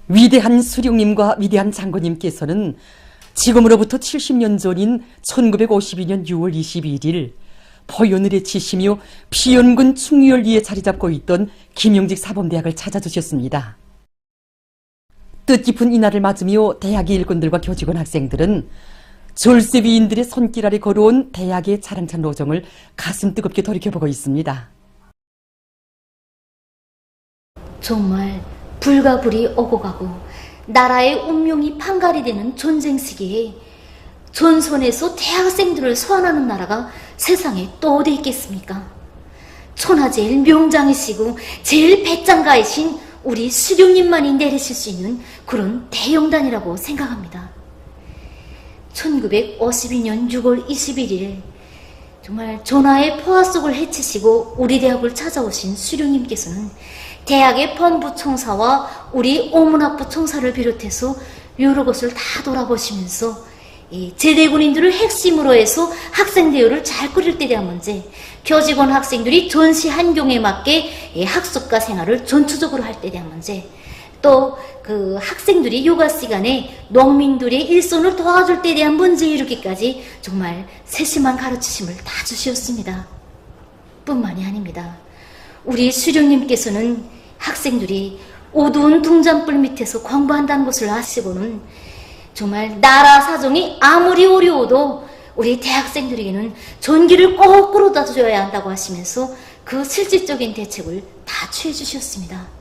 위대한 수령님과 위대한 장군님께서는 지금으로부터 70년 전인 1952년 6월 22일 포연을에 치시며 피연군 충유열리에 자리 잡고 있던 김용직 사범대학을 찾아주셨습니다. 뜻깊은 이날을 맞으며 대학의 일꾼들과 교직원 학생들은 졸세위인들의 손길 아래 걸어온 대학의 자랑찬 로정을 가슴 뜨겁게 돌이켜보고 있습니다. 정말 불과 불이 오고 가고 나라의 운명이 판가리 되는 전쟁 시기에 전선에서 대학생들을 소환하는 나라가 세상에 또 어디 있겠습니까? 천하제일 명장이시고 제일 배짱가이신 우리 수령님만이 내리실 수 있는 그런 대영단이라고 생각합니다. 1952년 6월 21일 정말 전하의 포화 속을 헤치시고 우리 대학을 찾아오신 수령님께서는 대학의 본부총사와 우리 오문학부 총사를 비롯해서 여러 곳을 다 돌아보시면서 제대군인들을 핵심으로 해서 학생 대우를 잘 꾸릴 때 대한 문제, 교직원 학생들이 전시 환경에 맞게 학습과 생활을 전투적으로 할 때 대한 문제, 또 그 학생들이 요가 시간에 농민들의 일손을 도와줄 때에 대한 문제 이루기까지 정말 세심한 가르치심을 다 주시었습니다. 뿐만이 아닙니다. 우리 수령님께서는 학생들이 어두운 등잔불 밑에서 공부한다는 것을 아시고는 정말 나라 사정이 아무리 어려워도 우리 대학생들에게는 전기를 꼭 끌어다 줘야 한다고 하시면서 그 실질적인 대책을 다 취해 주셨습니다.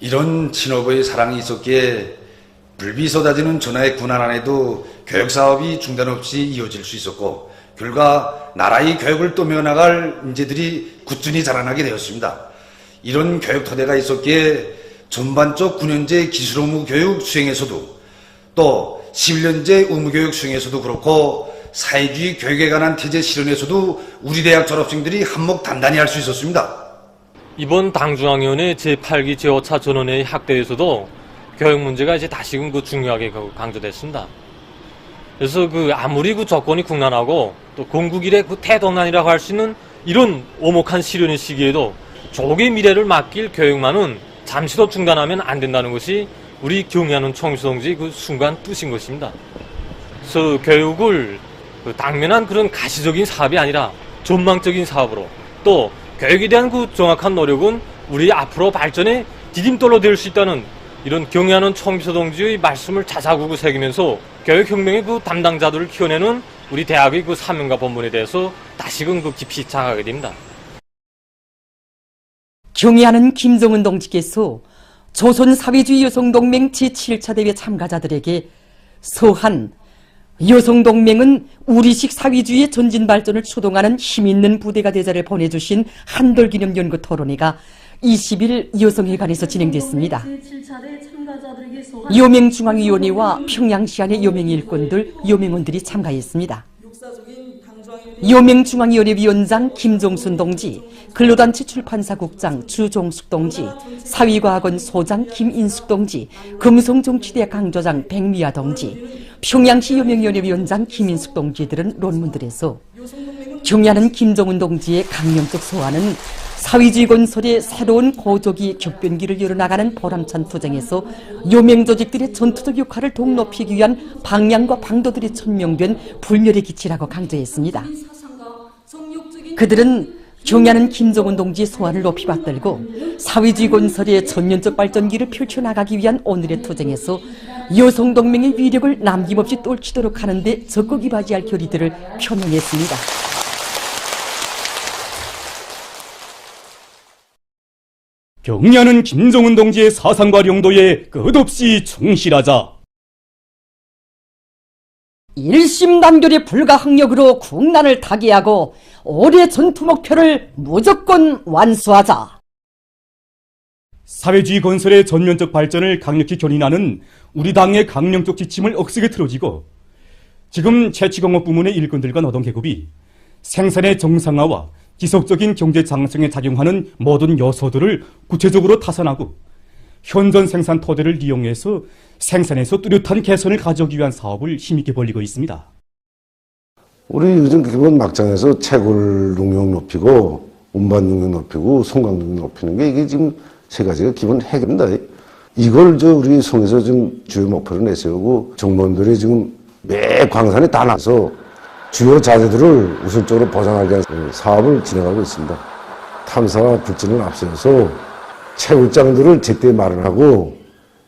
이런 친오부의 사랑이 있었기에 불비 쏟아지는 전하의 군안 안에도 교육사업이 중단 없이 이어질 수 있었고, 결과 나라의 교육을 떠밀어나갈 인재들이 꾸준히 자라나게 되었습니다. 이런 교육 토대가 있었기에 전반적 9년제 기술 의무 교육 수행에서도 또 11년제 의무교육 수행에서도 그렇고 사회주의 교육에 관한 태제 실현에서도 우리 대학 졸업생들이 한몫 단단히 할 수 있었습니다. 이번 당중앙위원회 제8기 제5차 전원회의 학대에서도 교육 문제가 이제 다시금 중요하게 강조됐습니다. 그래서 아무리 조건이 국난하고 또 건국일의 대동난이라고 할 수 있는 이런 오목한 시련의 시기에도 조국의 미래를 맡길 교육만은 잠시도 중단하면 안 된다는 것이 우리 경의하는 총수동지 순간 뜻인 것입니다. 그래서 교육을 당면한 그런 가시적인 사업이 아니라 전망적인 사업으로, 또 교육에 대한 정확한 노력은 우리 앞으로 발전의 디딤돌로 될 수 있다는 이런 경의하는 총수동지의 말씀을 자자구구 새기면서 교육혁명의 담당자들을 키워내는 우리 대학의 사명과 본분에 대해서 다시금 깊이 자각하게 됩니다. 경의하는 김정은 동지께서 조선사회주의 여성동맹 제7차 대회 참가자들에게 서한 여성동맹은 우리식 사회주의의 전진 발전을 추동하는 힘있는 부대가 되자를 보내주신 한돌기념 연구 토론회가 20일 여성회관에서 진행됐습니다. 여맹중앙위원회와 평양시안의 여맹 일꾼들, 여맹원들이 참가했습니다. 여맹중앙위원회 위원장 김종순 동지, 근로단체 출판사국장 주종숙 동지, 사위과학원 소장 김인숙 동지, 금성정치대학 강조장 백미아 동지, 평양시 여맹위원회 위원장 김인숙 동지들은 논문들에서 경의하는 김정은 동지의 강령적 소환은 사회주의 건설의 새로운 고조기 격변기를 열어나가는 보람찬 투쟁에서 여맹조직들의 전투적 역할을 더욱 높이기 위한 방향과 방도들이 천명된 불멸의 기치라고 강조했습니다. 그들은 경의하는 김정은 동지의 소환을 높이 받들고 사회주의 건설의 전면적 발전기를 펼쳐나가기 위한 오늘의 투쟁에서 여성동맹의 위력을 남김없이 똘치도록 하는 데 적극 이바지할 결의들을 표명했습니다. 경의하는 김정은 동지의 사상과 용도에 끝없이 충실하자. 일심단결의 불가항력으로 국난을 타개하고 올해 전투 목표를 무조건 완수하자. 사회주의 건설의 전면적 발전을 강력히 견인하는 우리 당의 강령적 지침을 억세게 틀어지고 지금 채취공업 부문의 일꾼들과 노동계급이 생산의 정상화와 지속적인 경제 장성에 작용하는 모든 요소들을 구체적으로 타산하고 현존 생산 토대를 이용해서 생산에서 뚜렷한 개선을 가져오기 위한 사업을 힘있게 벌이고 있습니다. 우리 요즘 기본 막장에서 채굴 능력 높이고 운반 능력 높이고 송강 능력 높이는 게 이게 지금 세 가지가 기본 핵입니다. 이걸 우리 성에서 지금 주요 목표로 내세우고 정무원들이 지금 매 광산에 다 나서 주요 자재들을 우선적으로 보장하기 위한 사업을 진행하고 있습니다. 탐사와 불진을 앞세워서 채굴장들을 제때 마련하고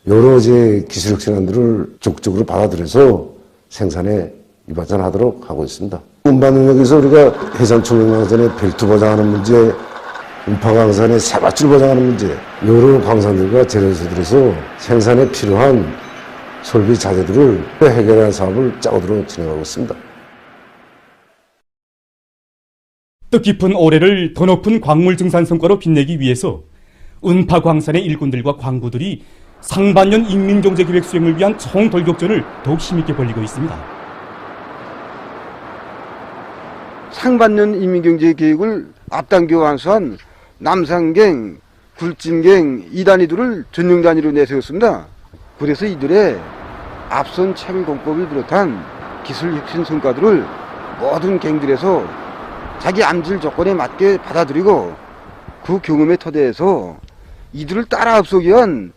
여러 기술 혁신안들을 적극적으로 받아들여서 생산에 이바전하도록 하고 있습니다. 운반 능력에서 우리가 해산 초경광산의 벨트 보장하는 문제, 음파광산의 세밧줄 보장하는 문제, 여러 광산들과 재료소들에서 생산에 필요한 설비 자재들을 해결하는 사업을 짜고들어 진행하고 있습니다. 뜻깊은 올해를 더 높은 광물 증산 성과로 빛내기 위해서 은파광산의 일꾼들과 광부들이 상반년 인민경제계획 수행을 위한 총돌격전을 더욱 힘있게 벌이고 있습니다. 상반년 인민경제계획을 앞당겨 완수한 남산갱, 굴진갱 이 단위들을 전용 단위로 내세웠습니다. 그래서 이들의 앞선 채굴공법을 비롯한 기술 혁신 성과들을 모든 갱들에서 자기 암질 조건에 맞게 받아들이고 그 경험의 터대에서 이들을 따라 앞서기 위한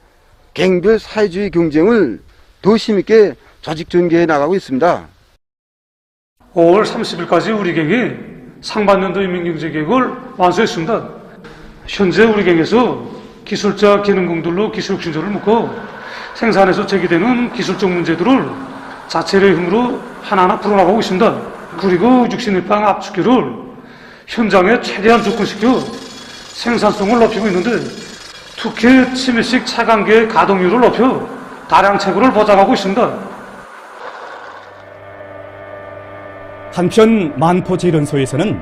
갱별 사회주의 경쟁을 더 힘있게 조직 전개해 나가고 있습니다. 5월 30일까지 우리 갱이 상반년도 인민경제계획을 완수했습니다. 현재 우리 갱에서 기술자 기능공들로 기술혁신조를 묶어 생산에서 제기되는 기술적 문제들을 자체의 힘으로 하나하나 풀어나가고 있습니다. 그리고 육신일방 압축기를 현장에 최대한 접근시켜 생산성을 높이고 있는데 특히 치매식 차관계의 가동률을 높여 다량 채굴을 보장하고 있습니다. 한편 만포제련소에서는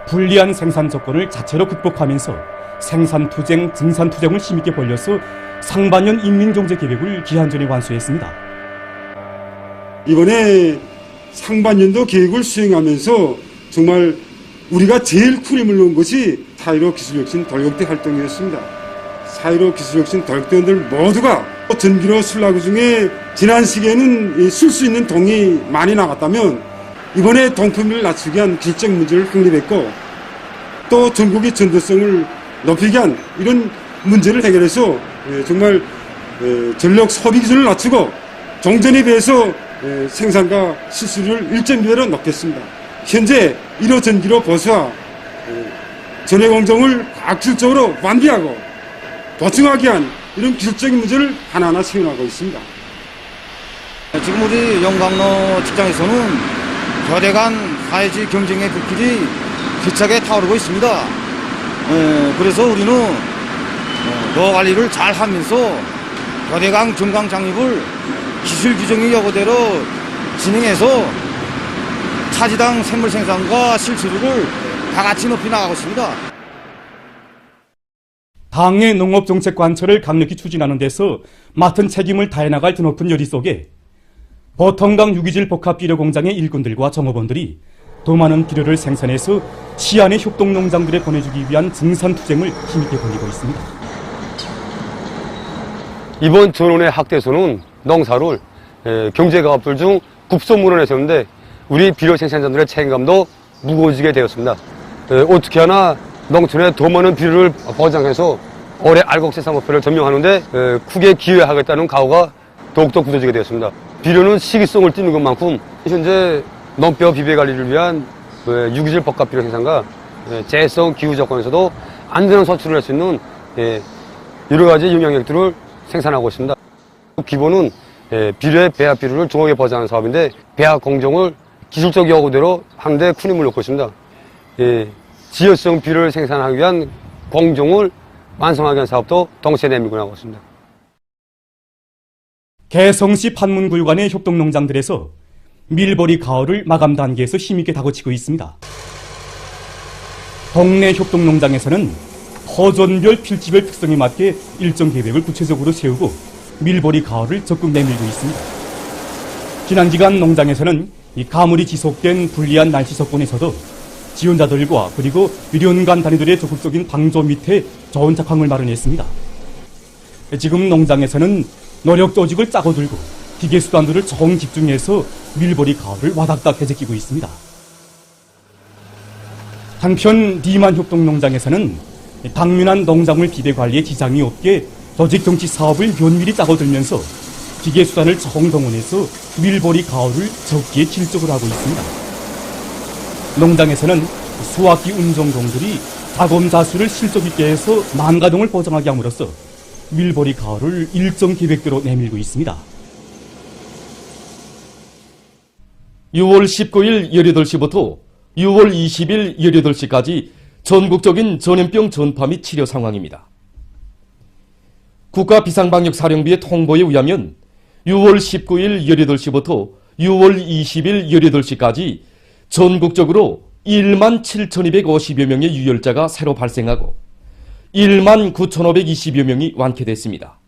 불리한 생산 조건을 자체로 극복하면서 생산투쟁, 증산투쟁을 힘있게 벌려서 상반년 인민경제계획을 기한전에 완수했습니다. 이번에 상반년도 계획을 수행하면서 정말 우리가 제일 큰 힘을 놓은 것이 4.15 기술혁신 돌격대 활동이었습니다. 4.15 기술혁신 돌격대원들 모두가 전기로 술라그 중에 지난 시기에는 쓸 수 있는 동이 많이 나갔다면 이번에 동품을 낮추기 위한 기술적 문제를 확립했고 또 전국의 전도성을 높이기 위한 이런 문제를 해결해서 정말 전력 소비 기준을 낮추고 종전에 비해서 생산과 수수료를 1.2배로 높였습니다. 현재 1호 전기로 보수와 전해공정을 과학기술적으로 완비하고 보충하기 위한 이런 기술적인 문제를 하나하나 세워나가고 있습니다. 지금 우리 영광로 직장에서는 거대 간 사회주의 경쟁의 불길이 기차게 타오르고 있습니다. 그래서 우리는 노 관리를 잘 하면서 거대강 정강 장립을 기술 규정의 요구대로 진행해서 차지당 생물 생산과 실수율을 다 같이 높이 나가고 있습니다. 당의 농업정책 관철을 강력히 추진하는 데서 맡은 책임을 다해 나갈 드높은 열의 속에 버텀강 유기질 복합 비료 공장의 일꾼들과 정업원들이 더 많은 비료를 생산해서 시안의 협동농장들에 보내주기 위한 증산투쟁을 힘있게 벌이고 있습니다. 이번 전원의 학대에서는 농사를 경제가업들 중 급선무로 내세웠는데 우리 비료 생산자들의 책임감도 무거워지게 되었습니다. 어떻게 하나 농촌에 더 많은 비료를 보장해서 올해 알곡 생산 목표를 점령하는데 크게 기여하겠다는 각오가 더욱더 굳어지게 되었습니다. 비료는 시기성을 띠는 것만큼 현재 농뼈 비배 관리를 위한 유기질 복합 비료 생산과 재해성 기후 조건에서도 안전한 소출을 할 수 있는 여러 가지 영양액들을 생산하고 있습니다. 기본은 비료의 배합 비료를 종합에 보장하는 사업인데 배합 공정을 기술적 요구대로 하는데 큰 힘을 놓고 있습니다. 지역성 비료를 생산하기 위한 공정을 완성하기 위한 사업도 동시에 내밀고 나가고 있습니다. 개성시 판문굴관의 협동농장들에서 밀보리 가을을 마감 단계에서 힘있게 다그치고 있습니다. 동네 협동농장에서는 허전별 필지별 특성에 맞게 일정 계획을 구체적으로 세우고 밀보리 가을을 적극 내밀고 있습니다. 지난 기간 농장에서는 이 가물이 지속된 불리한 날씨 조건에서도 지원자들과 그리고 유료연간 단위들의 적극적인 방조 밑에 좋은 작황을 마련했습니다. 지금 농장에서는 노력 조직을 짜고 들고 기계 수단들을 정 집중해서 밀보리 가을을 와닥닥 되새기고 있습니다. 한편 디만 협동농장에서는 당면한 농작물 비대 관리에 지장이 없게 조직정치 사업을 면밀히 짜고들면서 기계수단을 총동원해서 밀보리 가을을 적기에 질적을 하고 있습니다. 농장에서는 수확기 운송공들이 자검자수를 실적 있게 해서 만가동을 보장하게 함으로써 밀보리 가을을 일정 계획대로 내밀고 있습니다. 6월 19일 18시부터 6월 20일 18시까지 전국적인 전염병 전파 및 치료 상황입니다. 국가비상방역사령부의 통보에 의하면 6월 19일 18시부터 6월 20일 18시까지 전국적으로 1만 7,250여 명의 유혈자가 새로 발생하고 1만 9,520여 명이 완쾌됐습니다.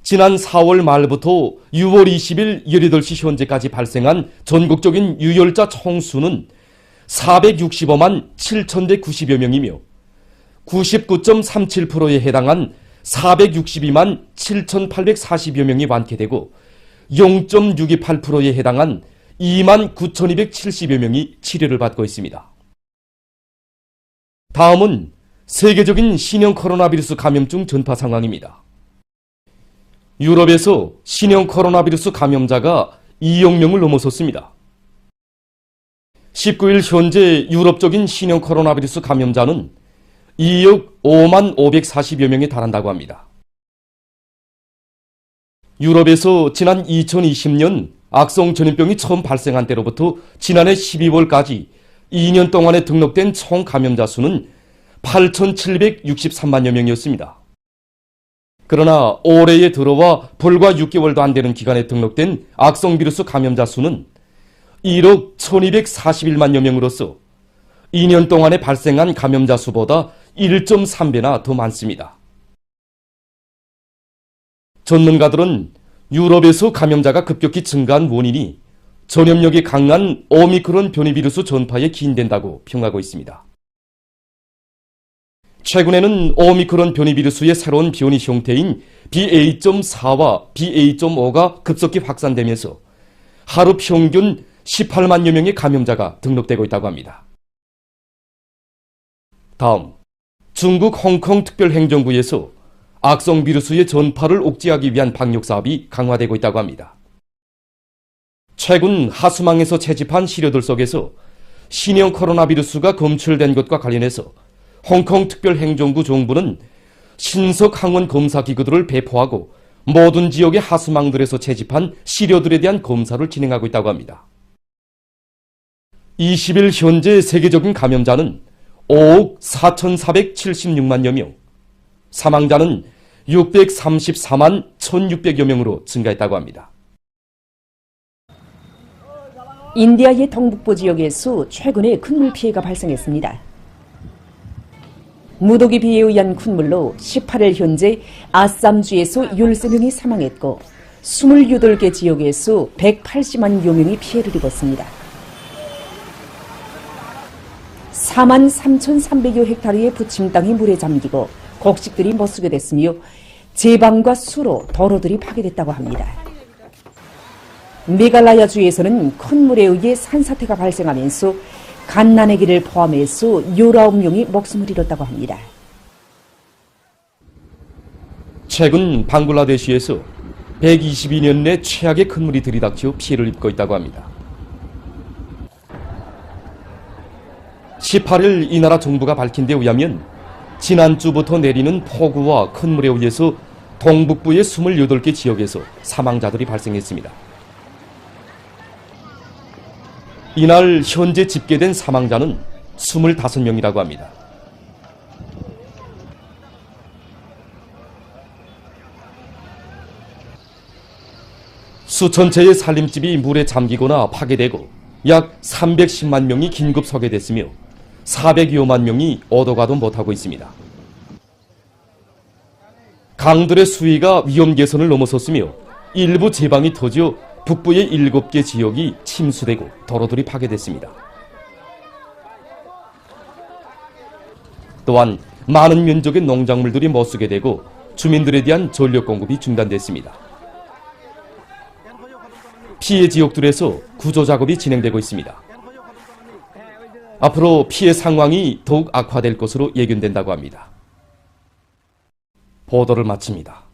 지난 4월 말부터 6월 20일 18시 현재까지 발생한 전국적인 유혈자 총수는 465만 7,190여 명이며 99.37%에 해당한 462만 7,840여 명이 완쾌되고 0.628%에 해당한 2만 9,270여 명이 치료를 받고 있습니다. 다음은 세계적인 신형 코로나 바이러스 감염증 전파 상황입니다. 유럽에서 신형 코로나 바이러스 감염자가 2억 명을 넘어섰습니다. 19일 현재 유럽적인 신형 코로나 바이러스 감염자는 2억 5만 540여 명에 달한다고 합니다. 유럽에서 지난 2020년 악성 전염병이 처음 발생한 때로부터 지난해 12월까지 2년 동안에 등록된 총 감염자 수는 8,763만여 명이었습니다. 그러나 올해에 들어와 불과 6개월도 안 되는 기간에 등록된 악성 비루스 감염자 수는 1억 1,241만여 명으로서 2년 동안에 발생한 감염자 수보다 1.3배나 더 많습니다. 전문가들은 유럽에서 감염자가 급격히 증가한 원인이 전염력이 강한 오미크론 변이 비루스 전파에 기인된다고 평하고 있습니다. 최근에는 오미크론 변이 비루스의 새로운 변이 형태인 BA.4와 BA.5가 급속히 확산되면서 하루 평균 18만여 명의 감염자가 등록되고 있다고 합니다. 다음, 중국 홍콩 특별행정구에서 악성 비루스의 전파를 억제하기 위한 방역 사업이 강화되고 있다고 합니다. 최근 하수망에서 채집한 시료들 속에서 신형 코로나 바이러스가 검출된 것과 관련해서 홍콩 특별행정구 정부는 신속 항원 검사 기구들을 배포하고 모든 지역의 하수망들에서 채집한 시료들에 대한 검사를 진행하고 있다고 합니다. 20일 현재 세계적인 감염자는 5억 4,476만여 명, 사망자는 634만 1,600여 명으로 증가했다고 합니다. 인디아의 동북부 지역에서 최근에 큰 피해가 발생했습니다. 무더기 비에 의한 큰 물로 18일 현재 아쌈주에서 13명이 사망했고 28개 지역에서 180만여 명이 피해를 입었습니다. 4만 3,300여 헥타르의 부침 땅이 물에 잠기고 곡식들이 못쓰게 됐으며 제방과 수로 도로들이 파괴됐다고 합니다. 메갈라야주에서는 큰 물에 의해 산사태가 발생하면서 갓난아기를 포함해서 19명이 목숨을 잃었다고 합니다. 최근 방글라데시에서 122년 내 최악의 큰 물이 들이닥쳐 피해를 입고 있다고 합니다. 18일 이 나라 정부가 밝힌 데 의하면 지난주부터 내리는 폭우와 큰 물에 의해서 동북부의 28개 지역에서 사망자들이 발생했습니다. 이날 현재 집계된 사망자는 25명이라고 합니다. 수천 채의 살림집이 물에 잠기거나 파괴되고 약 310만 명이 긴급 소개됐으며 400여만 명이 오도가도 못하고 있습니다. 강들의 수위가 위험 개선을 넘어섰으며 일부 제방이 터져 북부의 7개 지역이 침수되고 도로들이 파괴됐습니다. 또한 많은 면적의 농작물들이 못쓰게 되고 주민들에 대한 전력 공급이 중단됐습니다. 피해 지역들에서 구조 작업이 진행되고 있습니다. 앞으로 피해 상황이 더욱 악화될 것으로 예견된다고 합니다. 보도를 마칩니다.